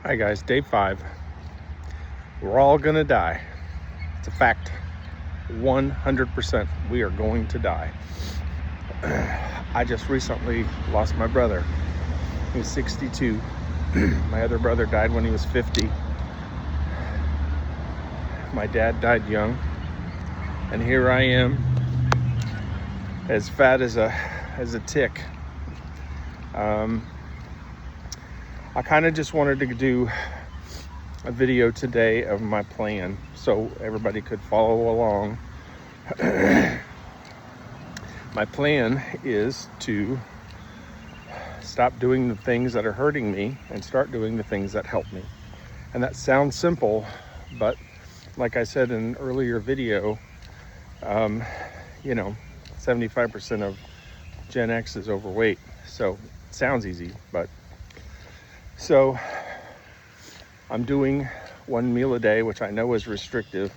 Hi guys, day 5. We're all gonna die. It's a fact. 100% we are going to die. I just recently lost my brother. He was 62. My other brother died when he was 50. My dad died young. And here I am, as fat as a tick. I kind of just wanted to do a video today of my plan so everybody could follow along. My plan is to stop doing the things that are hurting me and start doing the things that help me. And that sounds simple, but like I said in an earlier video, 75% of Gen X is overweight. So it sounds easy, but so I'm doing one meal a day, which I know is restrictive,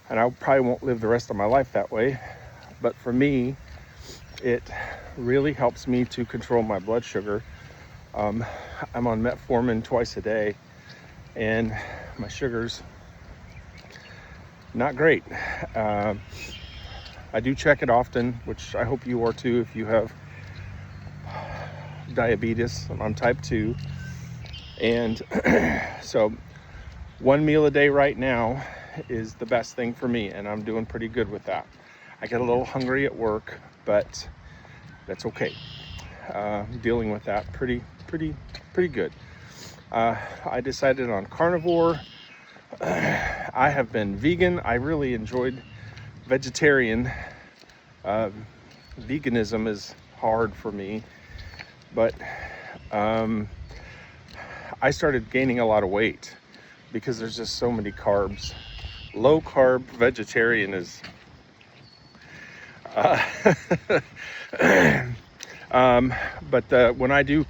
and I probably won't live the rest of my life that way. But for me, it really helps me to control my blood sugar. I'm on metformin twice a day, and my sugar's not great. I do check it often, which I hope you are too if you have diabetes. I'm type 2. And so one meal a day right now is the best thing for me, and I'm doing pretty good with that. I get a little hungry at work, but that's okay. Dealing with that pretty good. I decided on carnivore. I have been vegan. I really enjoyed vegetarian. Veganism is hard for me, but I started gaining a lot of weight because there's just so many carbs. Low carb vegetarian is but when I do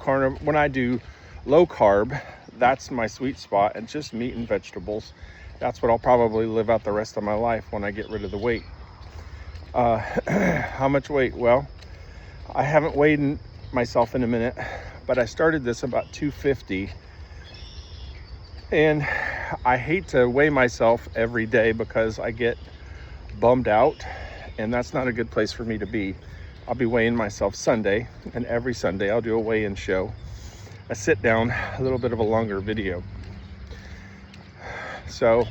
low carb, that's my sweet spot, and just meat and vegetables. That's what I'll probably live out the rest of my life when I get rid of the weight. How much weight? Well, I haven't weighed myself in a minute, but I started this about 250. And I hate to weigh myself every day because I get bummed out, and that's not a good place for me to be. I'll be weighing myself Sunday, and every Sunday I'll do a weigh-in show, a sit down, a little bit of a longer video. So,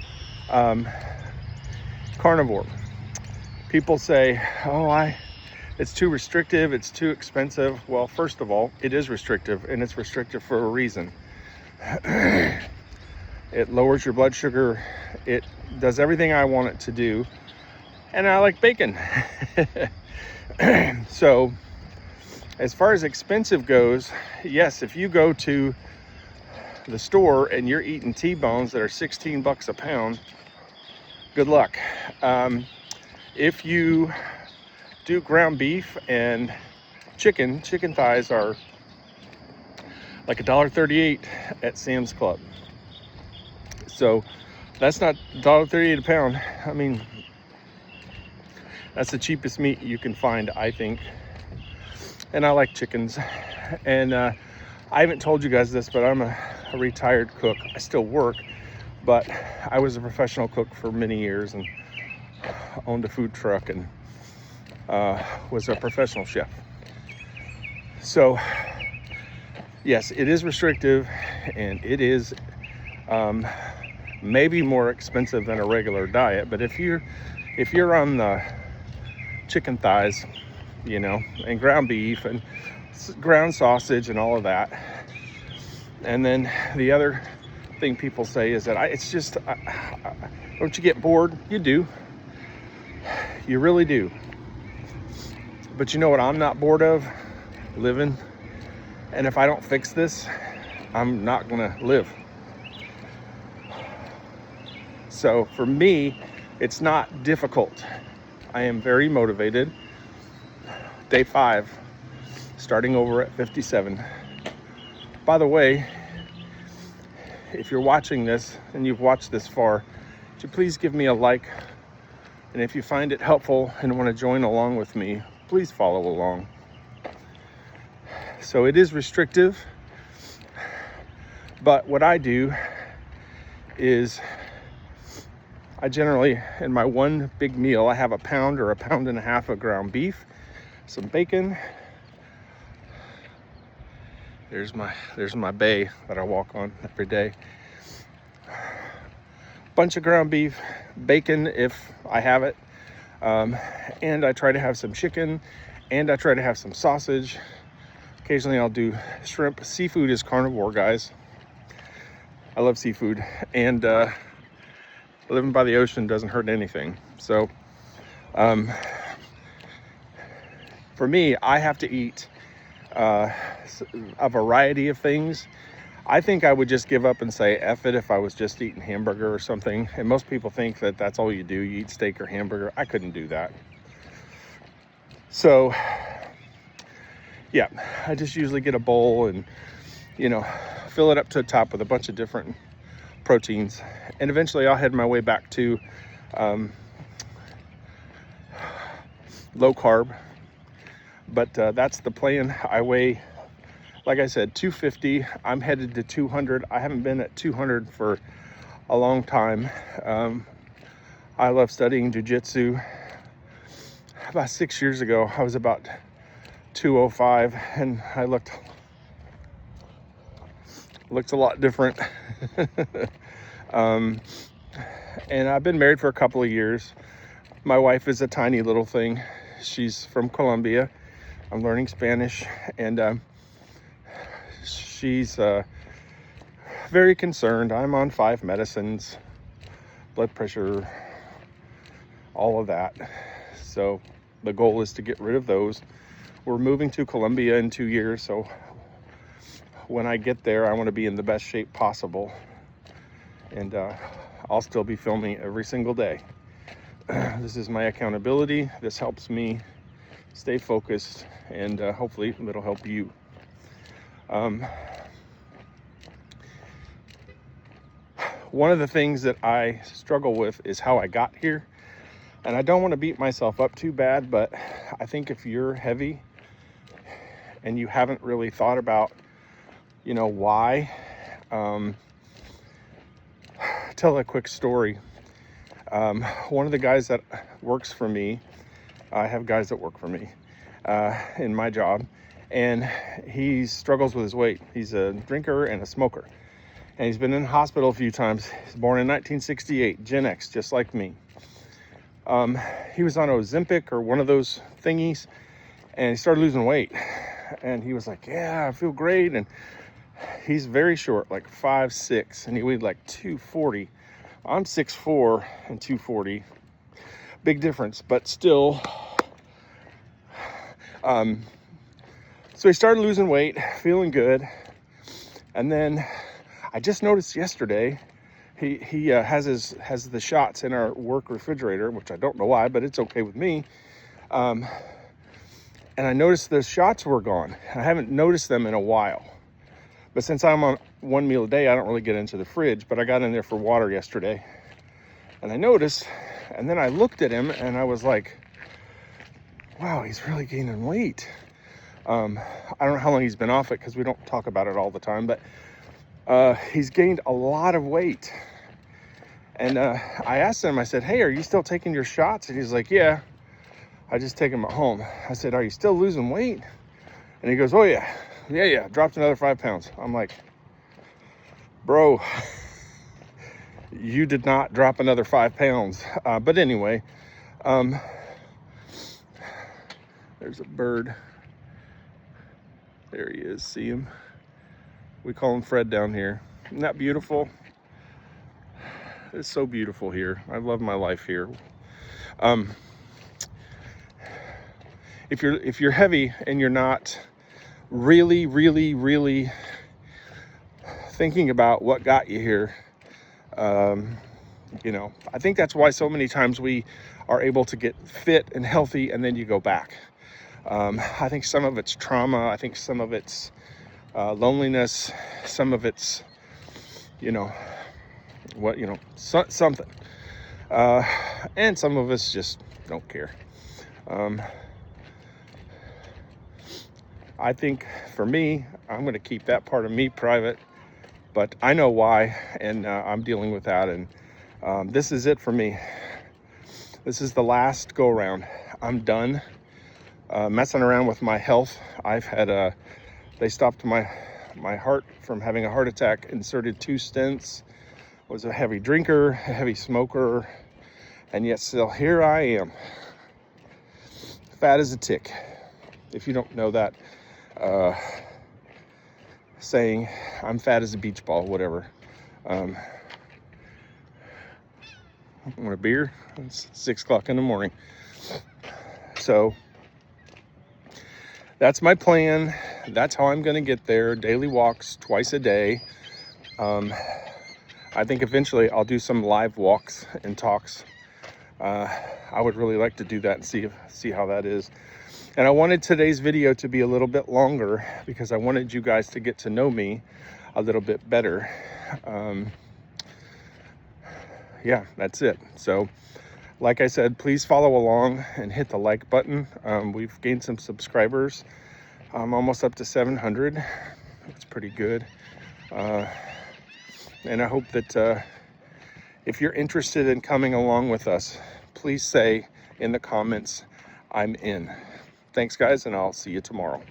carnivore. People say, it's too restrictive, it's too expensive. Well, first of all, it is restrictive, and it's restrictive for a reason. It lowers your blood sugar. It does everything I want it to do. And I like bacon. So as far as expensive goes, yes, if you go to the store and you're eating T-bones that are $16 a pound, good luck. If you do ground beef and chicken thighs are like $1.38 at Sam's Club. So that's not $1.38 a pound. I mean, that's the cheapest meat you can find, I think. And I like chickens. And I haven't told you guys this, but I'm a retired cook. I still work, but I was a professional cook for many years and owned a food truck and was a professional chef. So yes, it is restrictive, and it is maybe more expensive than a regular diet. But if you're on the chicken thighs, and ground beef and ground sausage and all of that, and then the other thing people say is that it's just don't you get bored? You do. You really do. But you know what I'm not bored of? Living. And if I don't fix this, I'm not gonna live. So for me, it's not difficult. I am very motivated. Day 5, starting over at 57. By the way, if you're watching this and you've watched this far, would you please give me a like? And if you find it helpful and want to join along with me, please follow along. So it is restrictive, But what I do is I generally, in my one big meal, I have a pound or a pound and a half of ground beef, some bacon. There's my bay that I walk on every day. Bunch of ground beef, bacon if I have it, and I try to have some chicken, and I try to have some sausage. Occasionally I'll do shrimp. Seafood is carnivore, guys. I love seafood, and living by the ocean doesn't hurt anything. So for me, I have to eat a variety of things. I think I would just give up and say F it if I was just eating hamburger or something. And most people think that that's all you do. You eat steak or hamburger. I couldn't do that. So yeah, I just usually get a bowl and, fill it up to the top with a bunch of different proteins. And eventually I'll head my way back to low carb. But that's the plan. I weigh, like I said, 250. I'm headed to 200. I haven't been at 200 for a long time. I love studying jiu-jitsu. About 6 years ago, I was about 205, and I looked a lot different. And I've been married for a couple of years. My wife is a tiny little thing. She's from Colombia. I'm learning Spanish, and she's very concerned. I'm on 5 medicines, blood pressure, all of that. So the goal is to get rid of those. We're moving to Colombia in 2 years, so when I get there, I want to be in the best shape possible. And I'll still be filming every single day. This is my accountability. This helps me stay focused, and hopefully it'll help you. One of the things that I struggle with is how I got here. And I don't want to beat myself up too bad, but I think if you're heavy and you haven't really thought about, why, tell a quick story. One of the guys that works for me, I have guys that work for me in my job, and he struggles with his weight. He's a drinker and a smoker, and he's been in the hospital a few times. He's born in 1968, Gen X, just like me. He was on Ozempic or one of those thingies, and he started losing weight, and he was like, yeah, I feel great. And he's very short, like 5'6", and he weighed like 240. I'm 6'4" and 240. Big difference, but still. So he started losing weight, feeling good. And then I just noticed yesterday, he has the shots in our work refrigerator, which I don't know why, but it's okay with me. And I noticed the shots were gone. I haven't noticed them in a while. But since I'm on one meal a day, I don't really get into the fridge, but I got in there for water yesterday. And I noticed, and then I looked at him and I was like, wow, he's really gaining weight. I don't know how long he's been off it because we don't talk about it all the time, but he's gained a lot of weight. And I asked him, I said, hey, are you still taking your shots? And he's like, yeah, I just take them at home. I said, are you still losing weight? And he goes, oh yeah, dropped another 5 pounds. I'm like, bro, you did not drop another 5 pounds. But anyway, there's a bird. There he is, see him? We call him Fred down here. Isn't that beautiful? It's so beautiful here. I love my life here. If you're heavy and you're not really thinking about what got you here, I think that's why so many times we are able to get fit and healthy and then you go back. I think some of it's trauma. I think some of it's loneliness. Some of it's, something. And some of us just don't care. I think for me, I'm going to keep that part of me private, but I know why, and I'm dealing with that. And this is it for me. This is the last go around. I'm done messing around with my health. I've had they stopped my heart from having a heart attack, inserted 2 stents, was a heavy drinker, a heavy smoker, and yet still here I am, fat as a tick. If you don't know that saying, I'm fat as a beach ball, whatever. Want a beer? It's 6 o'clock in the morning. So that's my plan. That's how I'm going to get there. Daily walks twice a day. I think eventually I'll do some live walks and talks. I would really like to do that and see how that is. And I wanted today's video to be a little bit longer because I wanted you guys to get to know me a little bit better. Yeah, that's it. So like I said, please follow along and hit the like button. We've gained some subscribers. I'm almost up to 700. It's pretty good. And I hope that if you're interested in coming along with us, please say in the comments, I'm in. Thanks, guys, and I'll see you tomorrow.